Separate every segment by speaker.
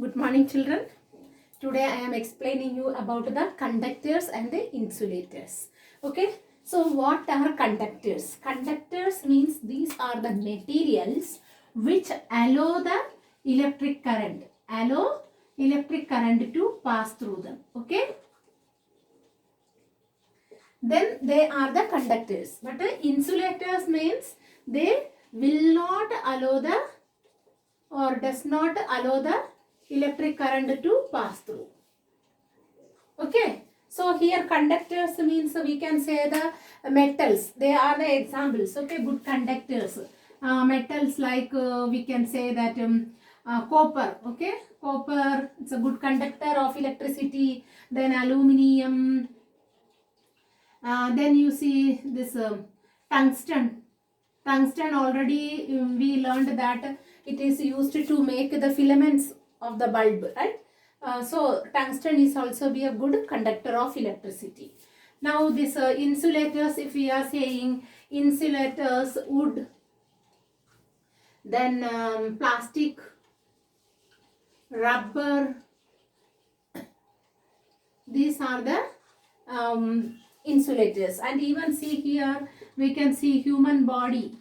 Speaker 1: Good morning, children. Today I am explaining you about the conductors and the insulators. Okay, so what are conductors? Conductors means these are the materials which allow the electric current, to pass through them. Okay, then they are the conductors. But the insulators means they will not allow the or does not allow the electric current to pass through. Okay, so here conductors means we can say the metals, they are the examples. Okay, good conductors. Metals like we can say that copper. Okay, copper, it's a good conductor of electricity. Then aluminium, then you see this tungsten. Tungsten already we learned that it is used to make the filaments of the bulb, right? So tungsten is also be a good conductor of electricity. Now this insulators, if we are saying insulators, wood, then plastic, rubber, these are the insulators. And even see here we can see human body.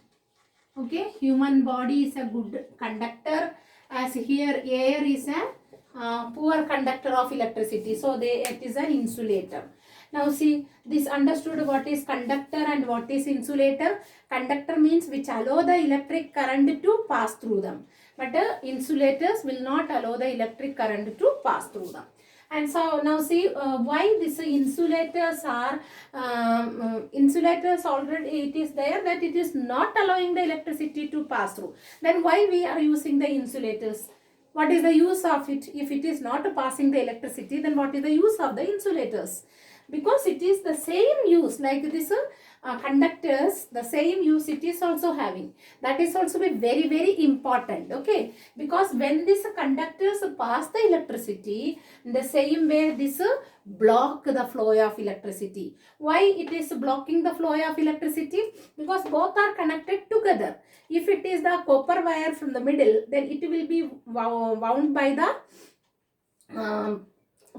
Speaker 1: Okay, human body is a good conductor, as here air is a poor conductor of electricity, so it is an insulator. Now see, this understood what is conductor and what is insulator. Conductor means which allow the electric current to pass through them, but insulators will not allow the electric current to pass through them. And so now see why these insulators are insulators already it is there that it is not allowing the electricity to pass through. Then why we are using the insulators? What is the use of it? If it is not passing the electricity, then what is the use of the insulators? Because it is the same use like this conductors, the same use it is also having. That is also be very important. Okay, because when these conductors pass the electricity, in the same way this block the flow of electricity. Why it is blocking the flow of electricity? Because both are connected together. If it is the copper wire from the middle, then it will be wound by the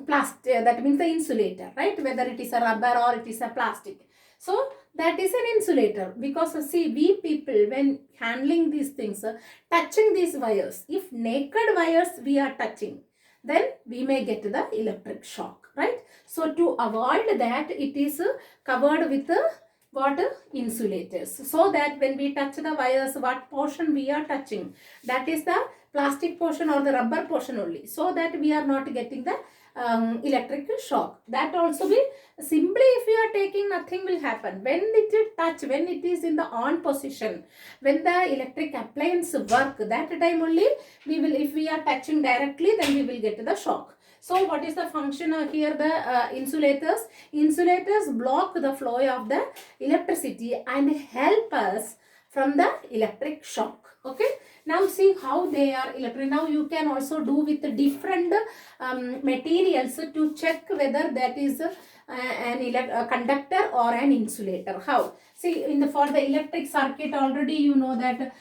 Speaker 1: plastic, that means the insulator, right? Whether it is a rubber or it is a plastic. So that is an insulator. Because see, we people when handling these things, touching these wires, if naked wires we are touching, then we may get the electric shock, right? So to avoid that, it is covered with what insulators, so that when we touch the wires, what portion we are touching, that is the plastic portion or the rubber portion only, so that we are not getting the electric shock. That also be simply, if you are taking, nothing will happen. When it is touch, when it is in the on position, when the electric appliance work, that time only we will, if we are touching directly, then we will get the shock. So what is the function here? The insulators block the flow of the electricity and help us from the electric shock. Okay, now see how they are electric. Now you can also do with different materials to check whether that is a conductor or an insulator. How? See, in the for the electric circuit, already you know that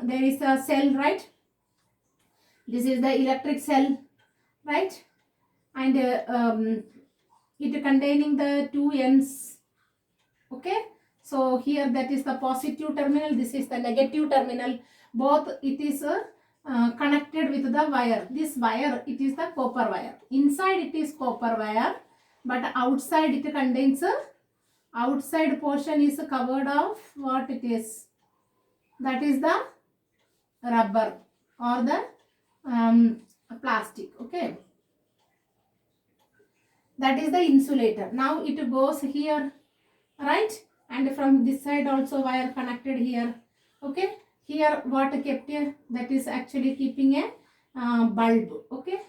Speaker 1: there is a cell, right? This is the electric cell, right? And it containing the two ends. Okay, so here that is the positive terminal, this is the negative terminal. Both it is connected with the wire. This wire, it is the copper wire. Inside it is copper wire, but outside it contains outside portion is covered of what it is, that is the rubber or the plastic. Okay, that is the insulator. Now it goes here, right? And from this side also wire connected here. Okay, here what kept here, that is actually keeping a bulb. Okay,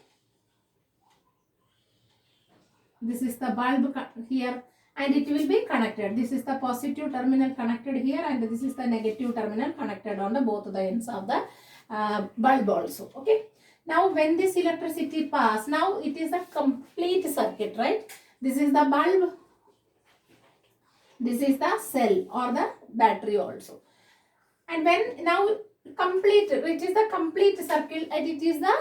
Speaker 1: this is the bulb here, and it will be connected. This is the positive terminal connected here, and this is the negative terminal connected on the both the ends of the bulb also. Okay, now when this electricity pass, now it is a complete circuit, right? This is the bulb, this is the cell or the battery also. And when now complete, it is the complete circle, and it is the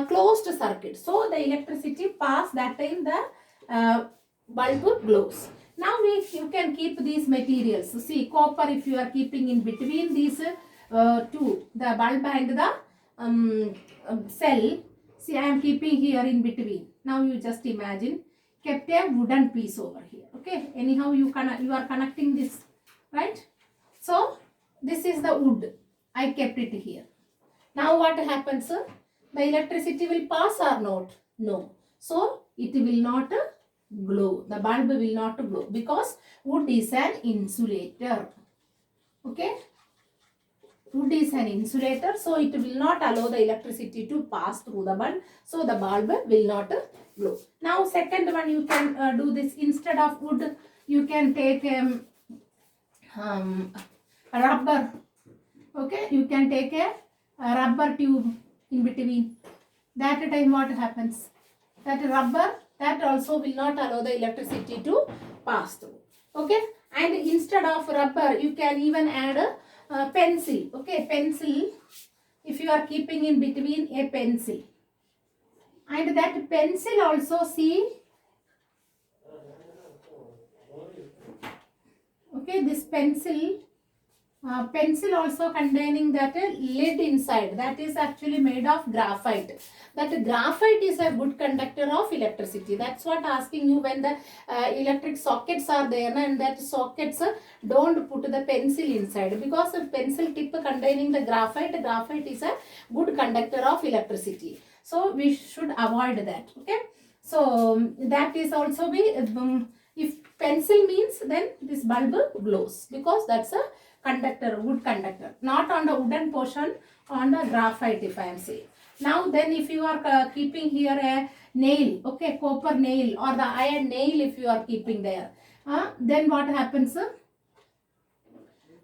Speaker 1: closed circuit. So the electricity pass, that time the bulb glows. Now you can keep these materials. See, copper, if you are keeping in between these two, the bulb and the cell. See, I am keeping here in between. Now you just imagine, kept a wooden piece over here. Okay, anyhow you are connecting this, right? So this is the wood. I kept it here. Now what happens? The electricity will pass or not? No. So it will not glow. The bulb will not glow because wood is an insulator. Okay. Wood is an insulator, so it will not allow the electricity to pass through the bulb. So the bulb will not glow. Now second one, you can do this. Instead of wood, you can take rubber. Okay, you can take a rubber tube in between. That time what happens? That rubber, that also will not allow the electricity to pass through. Okay, and instead of rubber, you can even add a pencil. Okay, pencil, if you are keeping in between a pencil, and that pencil also, see, okay, this pencil also containing that lead inside, that is actually made of graphite. That graphite is a good conductor of electricity. That's what asking you when the electric sockets are there, and that sockets don't put the pencil inside, because a pencil tip containing the graphite is a good conductor of electricity. So we should avoid that. Okay, so that is also be if pencil means, then this bulb glows, because that's a conductor, wood conductor, not on the wooden portion, on the graphite, if I am saying. Now then, if you are keeping here a nail, okay, copper nail or the iron nail, if you are keeping there, then what happens? The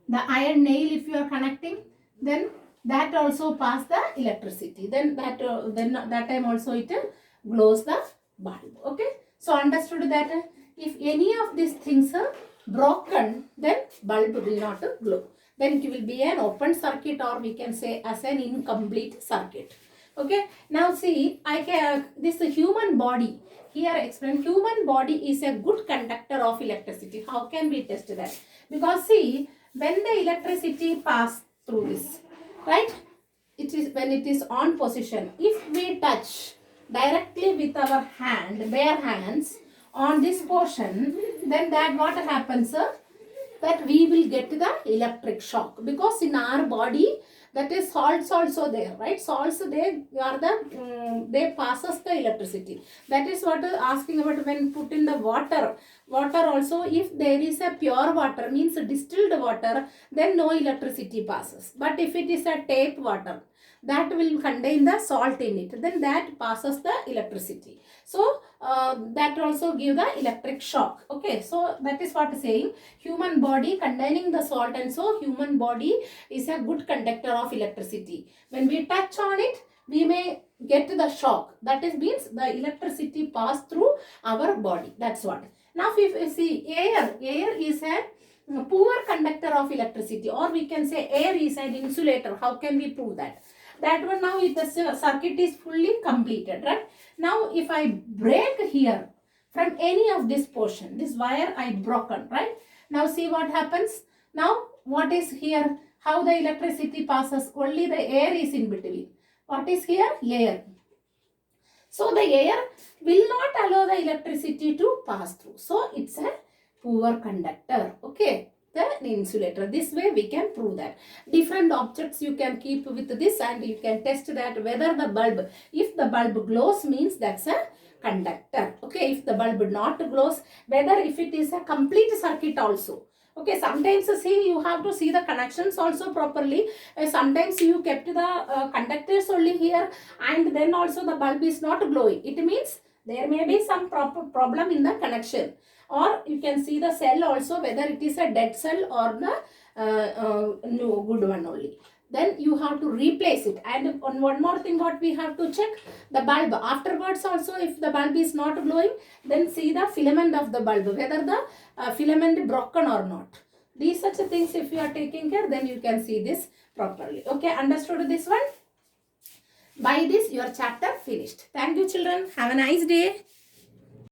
Speaker 1: iron nail, if you are connecting, then that also pass the electricity. Then that time also it glows the bulb. Okay, so understood that if any of these things are broken, then bulb will not glow. Then it will be an open circuit, or we can say as an incomplete circuit. Okay, now see, I can, this human body, here explain, human body is a good conductor of electricity. How can we test that? Because see, when the electricity pass through this, right, it is when it is on position, if we touch directly with our hand, bare hands, on this portion, then that what happens, that we will get the electric shock, because in our body, that is salts also there, right? Salts, they are the they passes the electricity. That is what asking about when put in the water. Water also, if there is a pure water, means distilled water, then no electricity passes. But if it is a tap water, that will contain the salt in it, then that passes the electricity. So that also give the electric shock. Okay, so that is what saying, human body containing the salt, and so human body is a good conductor of electricity. When we touch on it, we may get the shock. That is means the electricity pass through our body. That's what. Now if you see, air is a poor conductor of electricity, or we can say air is an insulator. How can we prove that? That one, now if the circuit is fully completed, right? Now if I break here from any of this portion, this wire I broken, right? Now see what happens. Now what is here? How the electricity passes? Only the air is in between. What is here? Air. So the air will not allow the electricity to pass through. So it's a poor conductor. Okay, the insulator. This way we can prove that. Different objects you can keep with this, and you can test that whether the bulb, if the bulb glows, means that's a conductor. Okay, if the bulb not glows, whether if it is a complete circuit also. Okay, sometimes see, you have to see the connections also properly. Sometimes you kept the conductors only here, and then also the bulb is not glowing. It means there may be some problem in the connection. Or you can see the cell also, whether it is a dead cell or the no good one only. Then you have to replace it. And on one more thing, what we have to check, the bulb. Afterwards also, if the bulb is not glowing, then see the filament of the bulb, whether the filament broken or not. These such things, if you are taking care, then you can see this properly. Okay, understood this one? By this, your chapter finished. Thank you, children. Have a nice day.